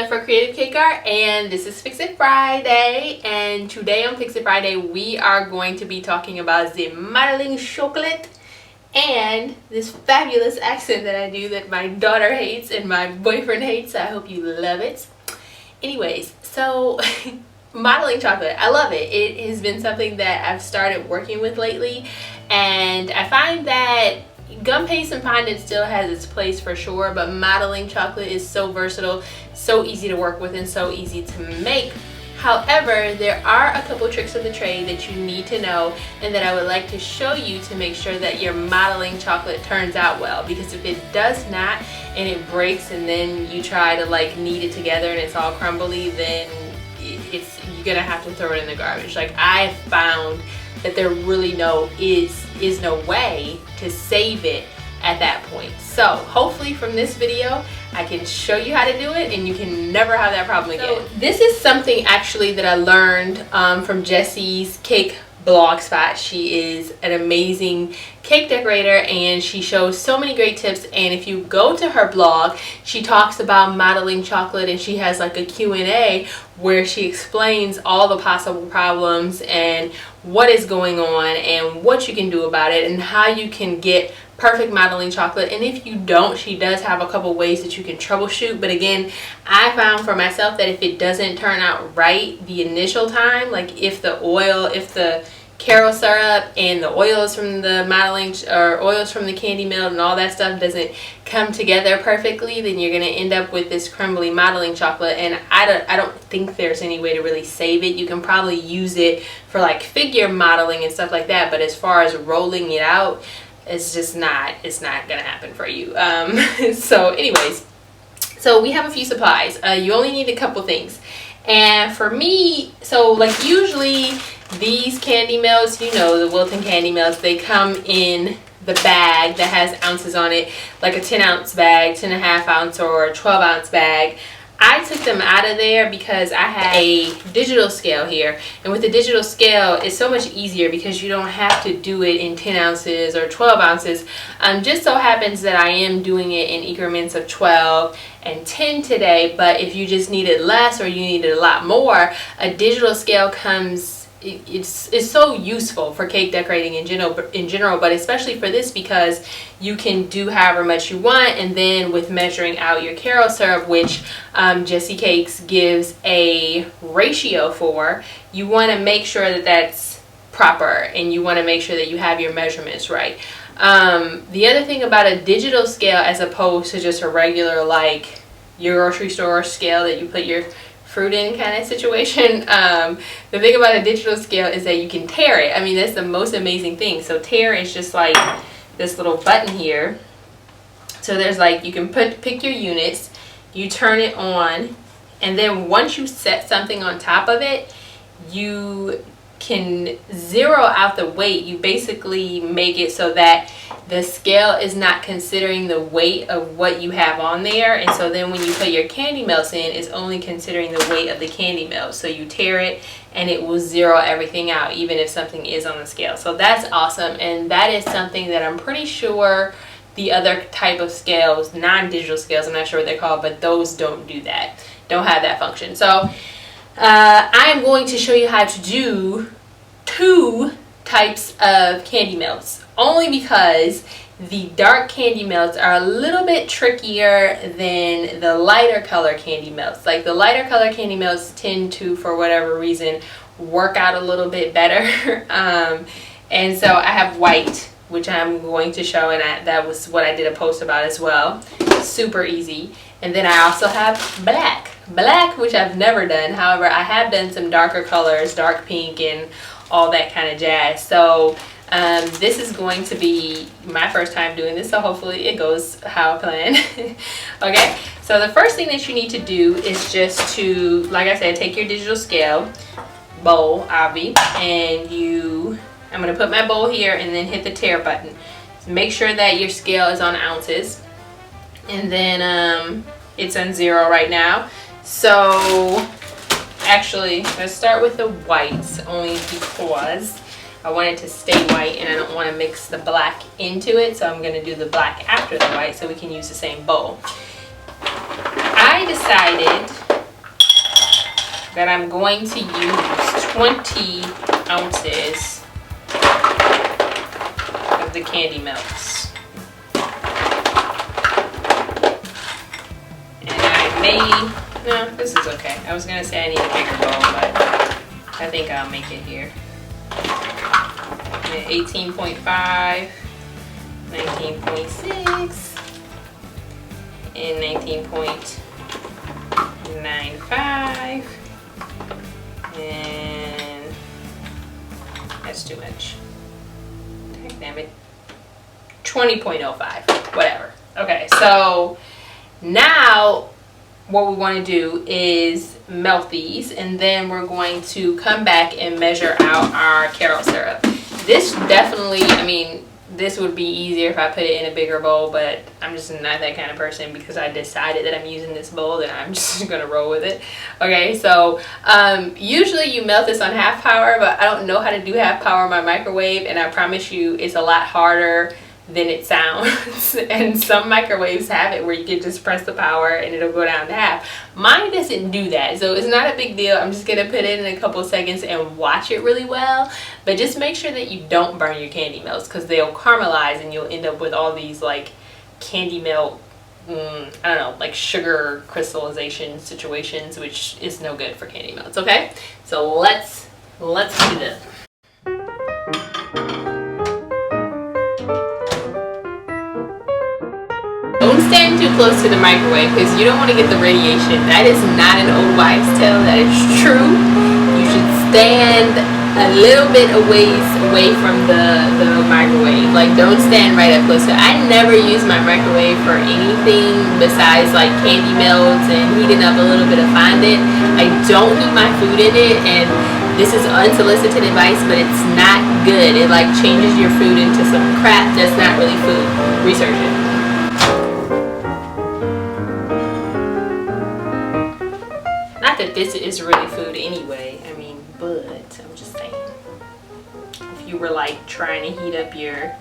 for Creative Cake Art, and this is Fix It Friday. And today on Fix It Friday, we are going to be talking about the modeling chocolate and this fabulous accent that I do that my daughter hates and my boyfriend hates. I hope you love it. Anyways, so modeling chocolate, I love it. It has been something that I've started working with lately, and I find that gum paste and fondant still has its place for sure, but modeling chocolate is so versatile, so easy to work with, and so easy to make. However, there are a couple tricks of the trade that you need to know and that I would like to show you to make sure that your modeling chocolate turns out well, because if it does not and it breaks and then you try to like knead it together and it's all crumbly, then you're gonna have to throw it in the garbage. Like, I found that there really is no way to save it at that point. So hopefully from this video I can show you how to do it and you can never have that problem again. So this is something actually that I learned from Jesse's cake blog spot. She is an amazing cake decorator and she shows so many great tips, and if you go to her blog, she talks about modeling chocolate and she has like a Q&A where she explains all the possible problems and what is going on and what you can do about it and how you can get perfect modeling chocolate. And if you don't, she does have a couple ways that you can troubleshoot. But again, I found for myself that if it doesn't turn out right the initial time, like if the carob syrup and the oils from the modeling or oils from the candy melt and all that stuff doesn't come together perfectly, then you're going to end up with this crumbly modeling chocolate. And I don't think there's any way to really save it. You can probably use it for like figure modeling and stuff like that, but as far as rolling it out, it's not gonna happen for you. So anyways, so we have a few supplies. You only need a couple things, and for me, so like usually these candy melts, you know, the Wilton candy melts, they come in the bag that has ounces on it, like a 10-ounce bag, 10.5 ounce or 12-ounce bag. I took them out of there because I had a digital scale here, and with the digital scale it's so much easier because you don't have to do it in 10 ounces or 12 ounces. Just so happens that I am doing it in increments of 12 and 10 today, but if you just needed less or you needed a lot more, a digital scale comes, it's so useful for cake decorating in general, but especially for this because you can do however much you want. And then with measuring out your carob syrup, which Jessicakes gives a ratio for, you want to make sure that that's proper and you want to make sure that you have your measurements right. The other thing about a digital scale as opposed to just a regular like your grocery store scale that you put your fruit in kind of situation, the thing about a digital scale is that you can tear it. I mean, that's the most amazing thing. So tear is just like this little button here. So there's like, you can pick your units, you turn it on, and then once you set something on top of it, you can zero out the weight. You basically make it so that the scale is not considering the weight of what you have on there, and so then when you put your candy melts in, it's only considering the weight of the candy melts. So you tear it and it will zero everything out even if something is on the scale. So that's awesome, and that is something that I'm pretty sure the other type of scales, non-digital scales, I'm not sure what they're called, but those don't do that, don't have that function. So I am going to show you how to do 2 types of candy melts, only because the dark candy melts are a little bit trickier than the lighter color candy melts. Like the lighter color candy melts tend to, for whatever reason, work out a little bit better. And so I have white, which I'm going to show, and that was what I did a post about as well. Super easy. And then I also have black, which I've never done. However, I have done some darker colors, dark pink and all that kind of jazz. So this is going to be my first time doing this, so hopefully it goes how I planned. Okay, so the first thing that you need to do is just to, like I said, take your digital scale, bowl, obvi, and I'm going to put my bowl here and then hit the tear button. So make sure that your scale is on ounces, and then it's on 0 right now. So actually, let's start with the whites, only because I want it to stay white and I don't want to mix the black into it, so I'm going to do the black after the white so we can use the same bowl. I decided that I'm going to use 20 ounces of the candy melts. And I may, no, this is okay. I was gonna say I need a bigger bowl, but I think I'll make it here. 18.5, 19.6, and 19.95, and that's too much. Damn it. 20.05, whatever. Okay, so now what we want to do is melt these, and then we're going to come back and measure out our carob syrup. This definitely, I mean, this would be easier if I put it in a bigger bowl, but I'm just not that kind of person because I decided that I'm using this bowl and I'm just gonna roll with it. Okay, so usually you melt this on half power, but I don't know how to do half power in my microwave, and I promise you it's a lot harder than it sounds. And some microwaves have it where you can just press the power and it'll go down to half. Mine doesn't do that, so it's not a big deal. I'm just gonna put it in a couple seconds and watch it really well, but just make sure that you don't burn your candy melts because they'll caramelize and you'll end up with all these like candy melt, I don't know, like sugar crystallization situations, which is no good for candy melts. Okay, so let's do this. Don't stand too close to the microwave because you don't want to get the radiation. That is not an old wives' tale. That is true. You should stand a little bit away from the microwave. Like, don't stand right up close to it. I never use my microwave for anything besides like candy melts and heating up a little bit of fondant. I don't heat my food in it, and this is unsolicited advice, but it's not good. It like changes your food into some crap that's not really food. Research it. That this is really food anyway, I mean, but I'm just saying, if you were like trying to heat up your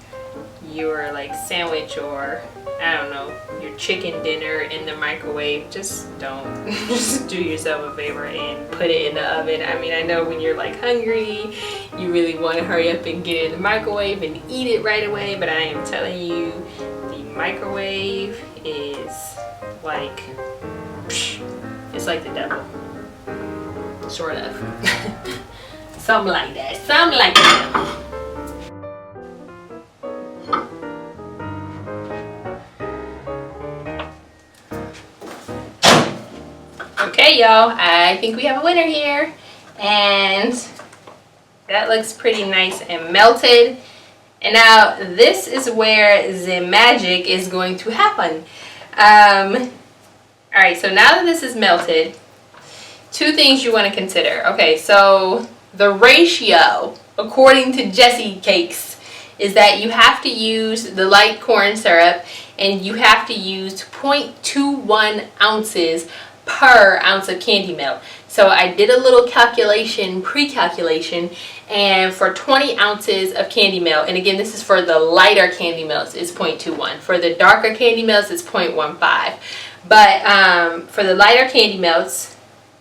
like sandwich or I don't know, your chicken dinner in the microwave, just don't. Just do yourself a favor and put it in the oven. I mean, I know when you're like hungry, you really want to hurry up and get it in the microwave and eat it right away, but I am telling you, the microwave is like, it's like the devil. Sort of. Something like that. Something like that. Okay, y'all. I think we have a winner here. And that looks pretty nice and melted. And now this is where the magic is going to happen. Alright, so now that this is melted, two things you want to consider. Okay, so the ratio, according to Jessicakes, is that you have to use the light corn syrup and you have to use 0.21 ounces per ounce of candy melt. So I did a little calculation, pre-calculation, and for 20 ounces of candy melt, and again this is for the lighter candy melts, it's 0.21. For the darker candy melts, it's 0.15. But for the lighter candy melts,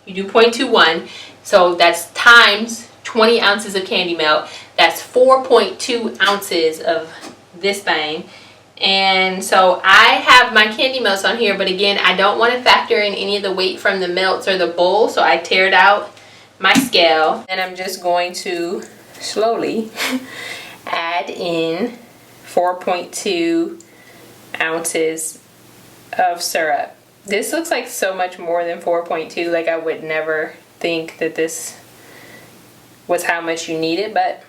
you do 0.21, so that's times 20 ounces of candy melt. That's 4.2 ounces of this thing. And so I have my candy melts on here, but again, I don't want to factor in any of the weight from the melts or the bowl, so I teared out my scale. And I'm just going to slowly add in 4.2 ounces of syrup. This looks like so much more than 4.2. Like, I would never think that this was how much you needed, but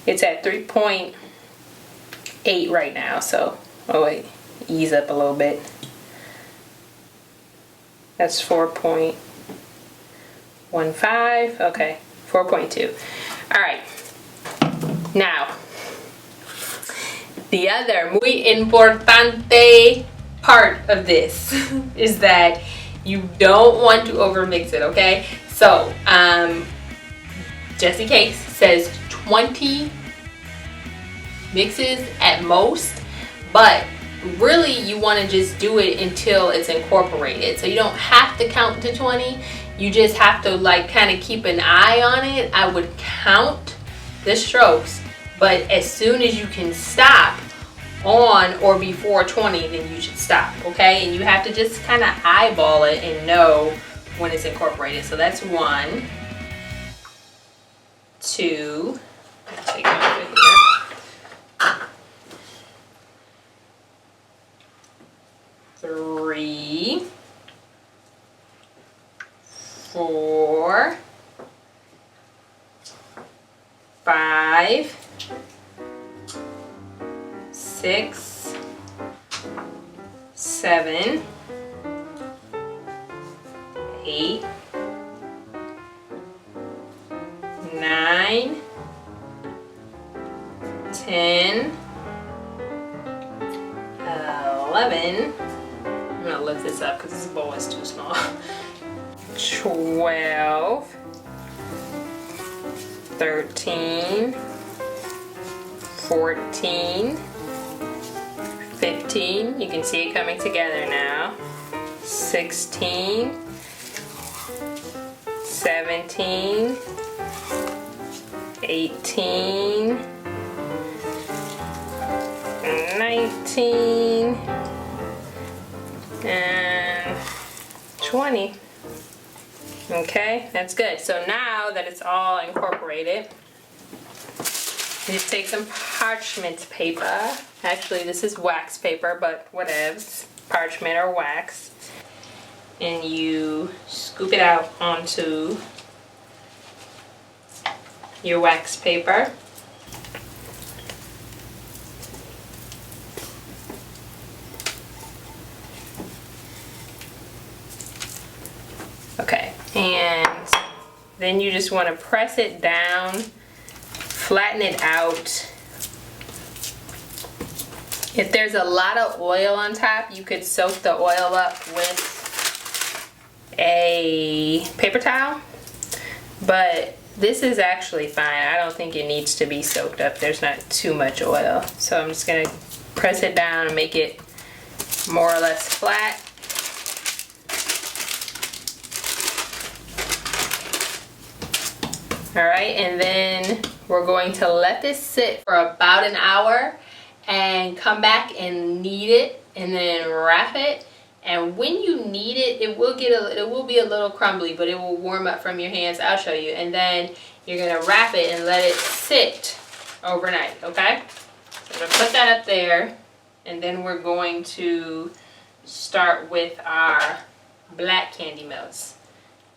it's at 3.8 right now. So, oh wait, ease up a little bit. That's 4.15. Okay, 4.2. All right. Now, the other muy importante part of this is that you don't want to overmix it, okay? So Jessicakes says 20 mixes at most, but really you want to just do it until it's incorporated. So you don't have to count to 20. You just have to like kind of keep an eye on it. I would count the strokes, but as soon as you can stop on or before 20, then you should stop, okay? And you have to just kind of eyeball it and know when it's incorporated. So that's 1, 2, take it off of here. 3, 4, 5, 6, 7, 8, 9, 10, 11. I'm gonna lift this up because this bowl is too small. 12, 13, 14, 15. You can see it coming together now. 16, 17, 18, 19, and 20. Okay, that's good. So now that it's all incorporated, just take some parchment paper. Actually, this is wax paper, but whatevs. Parchment or wax. And you scoop it out onto your wax paper. Okay, and then you just want to press it down, flatten it out. If there's a lot of oil on top, you could soak the oil up with a paper towel, but this is actually fine. I don't think it needs to be soaked up. There's not too much oil. So I'm just gonna press it down and make it more or less flat. All right, and then we're going to let this sit for about an hour and come back and knead it and then wrap it. And when you knead it, it will be a little crumbly, but it will warm up from your hands. I'll show you. And then you're gonna wrap it and let it sit overnight, okay? So I'm gonna put that up there, and then we're going to start with our black candy melts.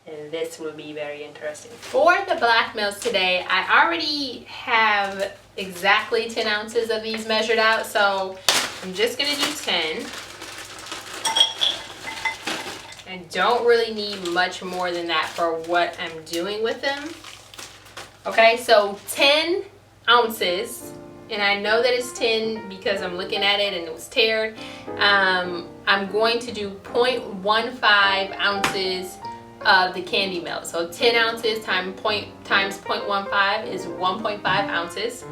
And this will be very interesting. For the black melts today, I already have exactly 10 ounces of these measured out, so I'm just gonna do 10. I don't really need much more than that for what I'm doing with them. Okay, so 10 ounces, and I know that it's 10 because I'm looking at it and it was tared. I'm going to do 0.15 ounces of the candy melt. So 10 ounces times 0.15 is 1.5 ounces.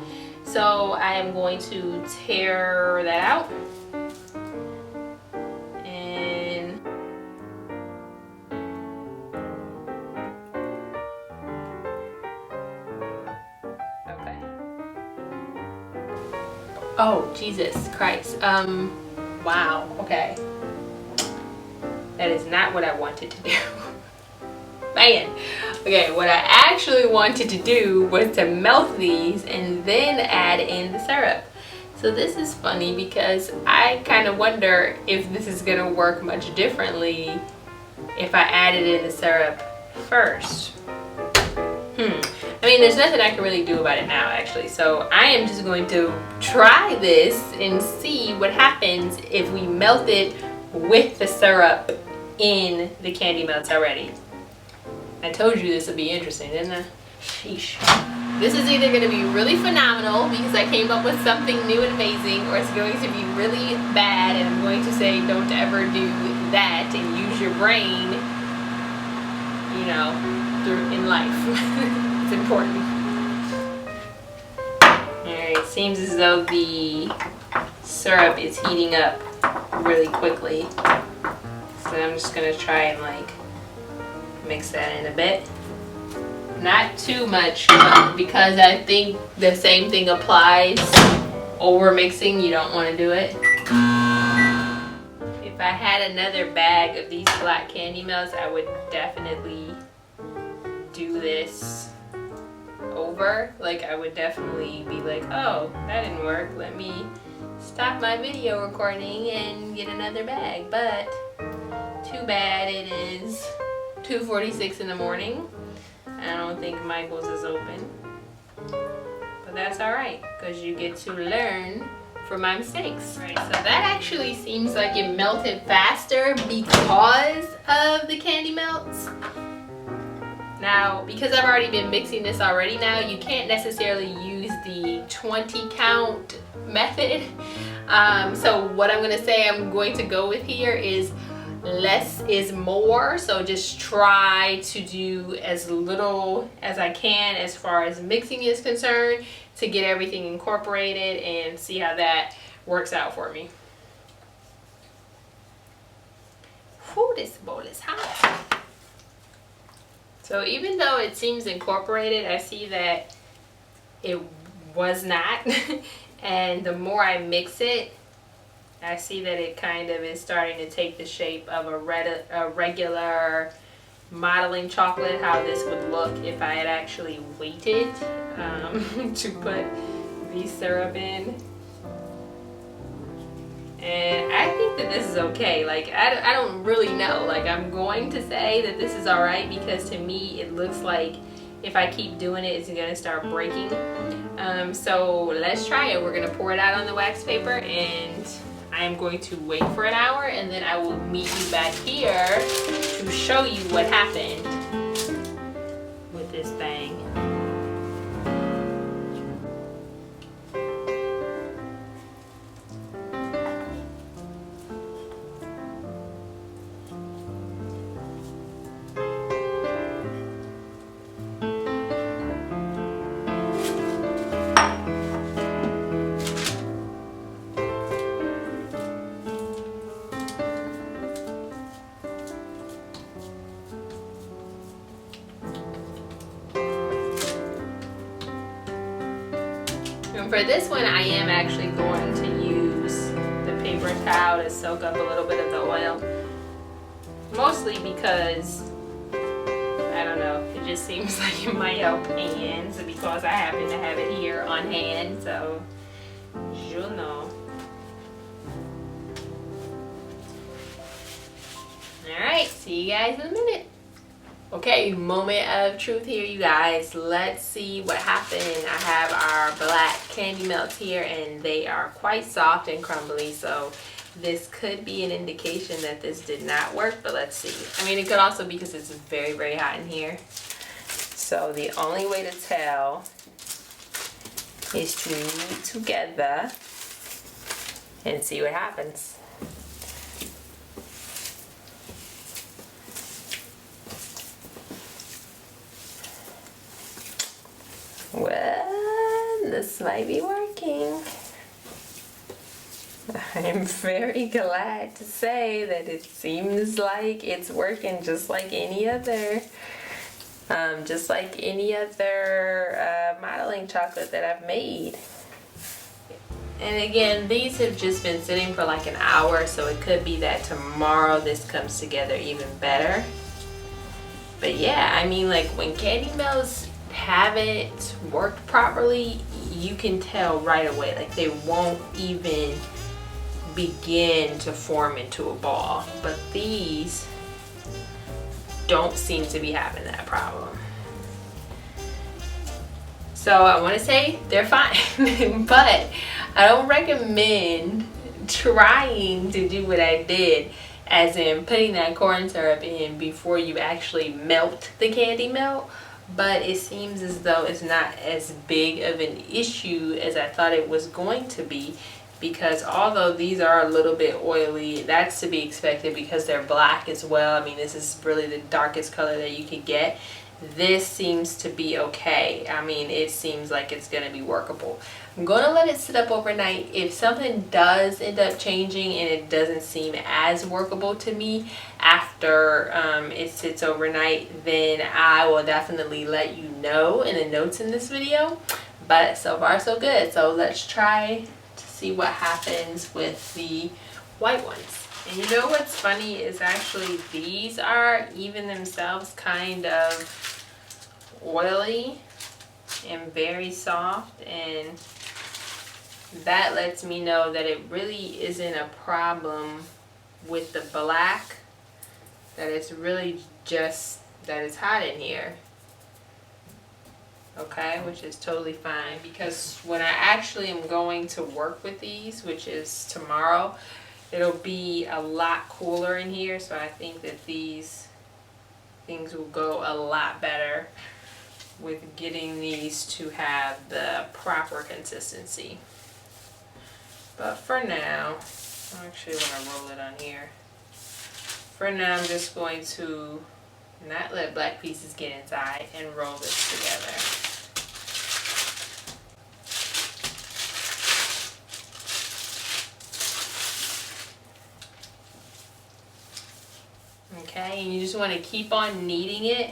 So I am going to tear that out. And okay. Oh, Jesus Christ. Wow, okay. That is not what I wanted to do. Man. Okay, what I actually wanted to do was to melt these and then add in the syrup. So this is funny because I kind of wonder if this is gonna work much differently if I added in the syrup first. I mean, there's nothing I can really do about it now, actually. So I am just going to try this and see what happens if we melt it with the syrup in the candy melts already. I told you this would be interesting, didn't I? Sheesh. This is either going to be really phenomenal because I came up with something new and amazing, or it's going to be really bad and I'm going to say don't ever do that and use your brain, you know, in life. It's important. Alright, seems as though the syrup is heating up really quickly. So I'm just going to try and like mix that in a bit. Not too much, because I think the same thing applies. Over mixing, you don't want to do it. If I had another bag of these black candy melts, I would definitely do this over. Like, I would definitely be like, oh, that didn't work, let me stop my video recording and get another bag. But too bad it is 2:46 in the morning. I don't think Michael's is open, but that's all right, because you get to learn from my mistakes. Right, so that actually seems like it melted faster because of the candy melts. Now, because I've already been mixing this already now, you can't necessarily use the 20 count method. So what I'm gonna say I'm going to go with here is less is more. So just try to do as little as I can as far as mixing is concerned to get everything incorporated, and see how that works out for me. Whew, this bowl is hot. So even though it seems incorporated, I see that it was not. And the more I mix it, I see that it kind of is starting to take the shape of a regular modeling chocolate, how this would look if I had actually waited to put the syrup in. And I think that this is okay. Like, I don't really know. Like, I'm going to say that this is alright, because to me it looks like if I keep doing it, it's gonna start breaking. So let's try it. We're gonna pour it out on the wax paper, and I'm going to wait for an hour, and then I will meet you back here to show you what happened with this thing. And for this one, I am actually going to use the paper towel to soak up a little bit of the oil. Mostly because, I don't know, it just seems like it might help hands, because I happen to have it here on hand, so you know. Alright, see you guys in a minute. Okay, moment of truth here, you guys. Let's see what happened. I have our black candy melts here, and they are quite soft and crumbly, so this could be an indication that this did not work, but let's see. I mean, it could also be because it's very, very hot in here. So the only way to tell is to knead together and see what happens. Well, this might be working. I'm very glad to say that it seems like it's working just like any other modeling chocolate that I've made. And again, these have just been sitting for like an hour, so it could be that tomorrow this comes together even better. But yeah, I mean, like, when candy melts haven't worked properly, you can tell right away. Like, they won't even begin to form into a ball. But these don't seem to be having that problem. So I want to say they're fine, but I don't recommend trying to do what I did, as in putting that corn syrup in before you actually melt the candy melt. But it seems as though it's not as big of an issue as I thought it was going to be, because although these are a little bit oily, that's to be expected because they're black as well. I mean, this is really the darkest color that you could get. this seems to be okay. I mean, it seems like it's gonna be workable. I'm gonna let it sit up overnight. If something does end up changing and it doesn't seem as workable to me after it sits overnight, then I will definitely let you know in the notes in this video. But so far so good. So let's try to see what happens with the white ones. And you know what's funny is actually these are even themselves kind of oily and very soft, and that lets me know that it really isn't a problem with the black, that it's really just that it's hot in here. Okay, which is totally fine, because when I actually am going to work with these, which is tomorrow, it'll be a lot cooler in here, so I think that these things will go a lot better with getting these to have the proper consistency. But for now, I actually want to roll it on here. For now, I'm just going to not let black pieces get inside and roll this together. Okay, and you just want to keep on kneading it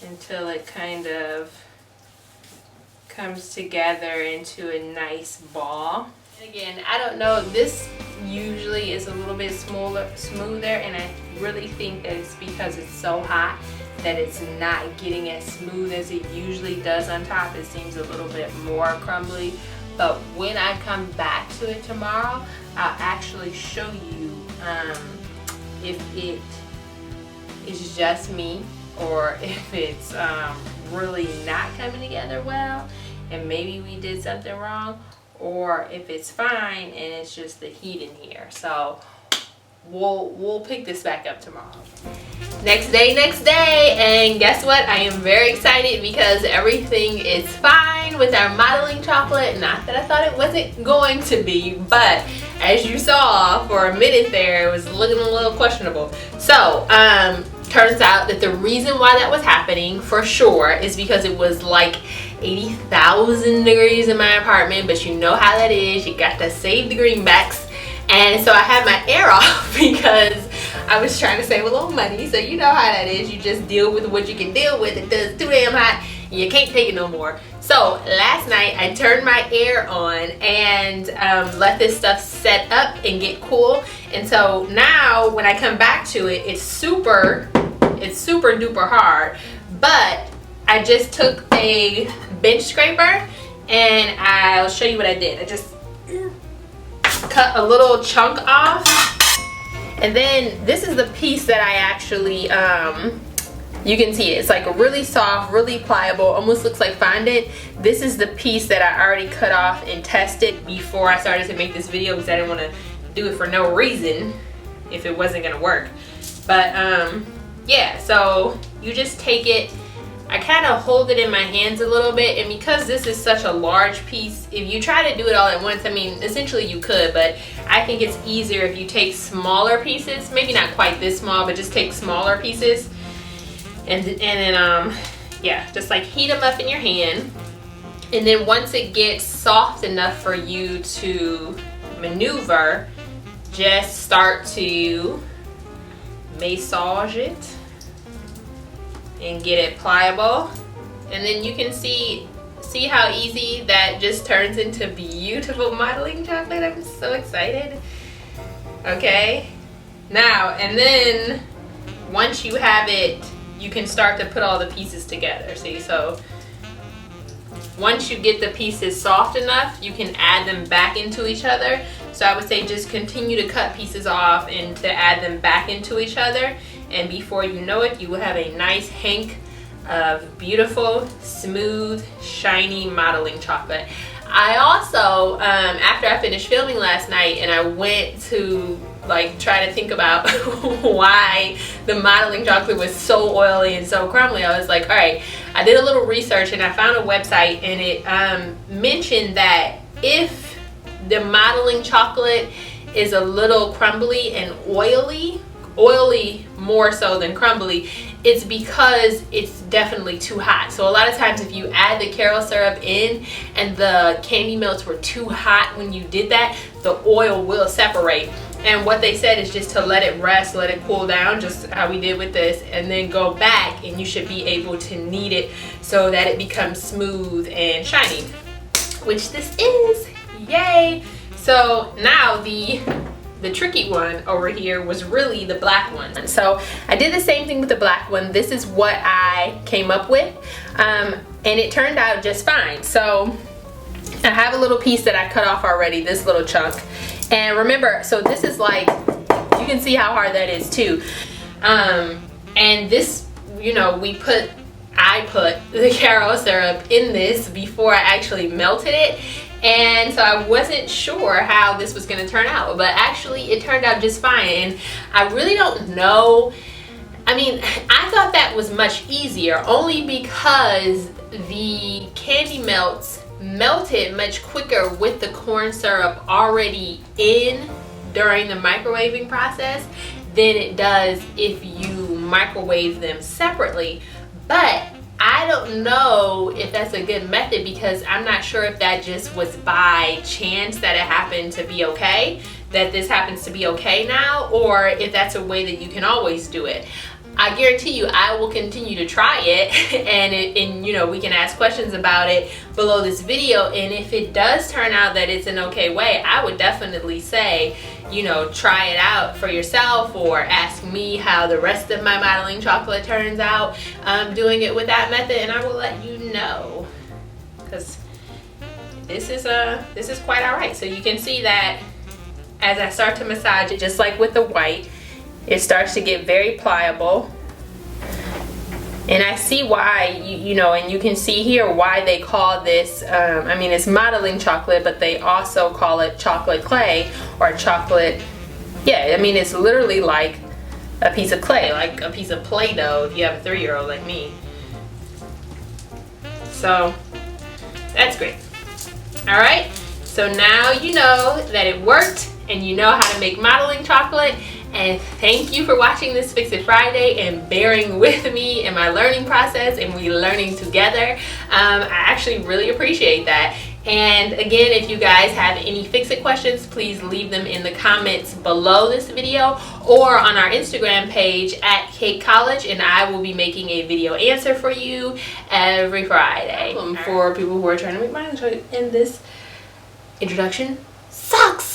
until it kind of comes together into a nice ball. And again, I don't know, this usually is a little bit smoother, and I really think that it's because it's so hot that it's not getting as smooth as it usually does on top. It seems a little bit more crumbly, but when I come back to it tomorrow, I'll actually show you if it is just me or if it's really not coming together well and maybe we did something wrong, or if it's fine and it's just the heat in here. So we'll pick this back up tomorrow. Next day, and guess what? I am very excited because everything is fine with our modeling chocolate. Not that I thought it wasn't going to be, but as you saw for a minute there, it was looking a little questionable. So turns out that the reason why that was happening for sure is because it was like 80,000 degrees in my apartment, but you know how that is, you got to save the greenbacks. And so I had my air off because I was trying to save a little money. So you know how that is, you just deal with what you can deal with. It does too damn hot and you can't take it no more. So last night I turned my air on and let this stuff set up and get cool. And so now when I come back to it, it's super duper hard. But I just took a bench scraper and I'll show you what I did. I just cut a little chunk off, and then this is the piece that I actually you can see it's like really soft, really pliable, almost looks like fondant. This is the piece that I already cut off and tested before I started to make this video because I didn't want to do it for no reason if it wasn't gonna work. But yeah, so you just take it, I kind of hold it in my hands a little bit, and because this is such a large piece, if you try to do it all at once, I mean, essentially you could, but I think it's easier if you take smaller pieces, maybe not quite this small, but just take smaller pieces, and then, yeah, just like heat them up in your hand, and then once it gets soft enough for you to maneuver, just start to massage it and get it pliable, and then you can see how easy that just turns into beautiful modeling chocolate. I'm so excited. Okay, now and then once you have it, you can start to put all the pieces together. See, so once you get the pieces soft enough, you can add them back into each other. So I would say just continue to cut pieces off and to add them back into each other, and before you know it, you will have a nice hank of beautiful, smooth, shiny modeling chocolate. I also, after I finished filming last night and I went to like try to think about why the modeling chocolate was so oily and so crumbly, I was like, all right, I did a little research and I found a website, and it mentioned that if the modeling chocolate is a little crumbly and oily more so than crumbly, it's because it's definitely too hot. So a lot of times if you add the caramel syrup in and the candy melts were too hot when you did that, the oil will separate. And what they said is just to let it rest, let it cool down, just how we did with this, and then go back and you should be able to knead it so that it becomes smooth and shiny, which this is. Yay! So now the tricky one over here was really the black one. So I did the same thing with the black one. This is what I came up with, and it turned out just fine. So I have a little piece that I cut off already, this little chunk. And remember, so this is like, you can see how hard that is too. And this, you know, I put the caramel syrup in this before I actually melted it. And so I wasn't sure how this was going to turn out, but actually it turned out just fine. And I really don't know. I mean, I thought that was much easier only because the candy melts melted much quicker with the corn syrup already in during the microwaving process than it does if you microwave them separately. But I don't know if that's a good method because I'm not sure if that just was by chance that it happened to be okay, that this happens to be okay now, or if that's a way that you can always do it. I guarantee you I will continue to try it and you know, we can ask questions about it below this video, and if it does turn out that it's an okay way, I would definitely say, you know, try it out for yourself or ask me how the rest of my modeling chocolate turns out doing it with that method, and I will let you know, because this is quite alright. So you can see that as I start to massage it, just like with the white, it starts to get very pliable. And I see why, you know, and you can see here why they call this, I mean, it's modeling chocolate, but they also call it chocolate clay or chocolate, yeah, I mean, it's literally like a piece of clay, like a piece of Play-Doh if you have a 3-year-old like me. So, that's great. All right, so now you know that it worked and you know how to make modeling chocolate. And thank you for watching this Fix It Friday and bearing with me in my learning process and we learning together. I actually really appreciate that. And again, if you guys have any Fix It questions, please leave them in the comments below this video or on our Instagram page at Cake College, and I will be making a video answer for you every Friday. For people who are trying to make modeling chocolate, and this introduction sucks.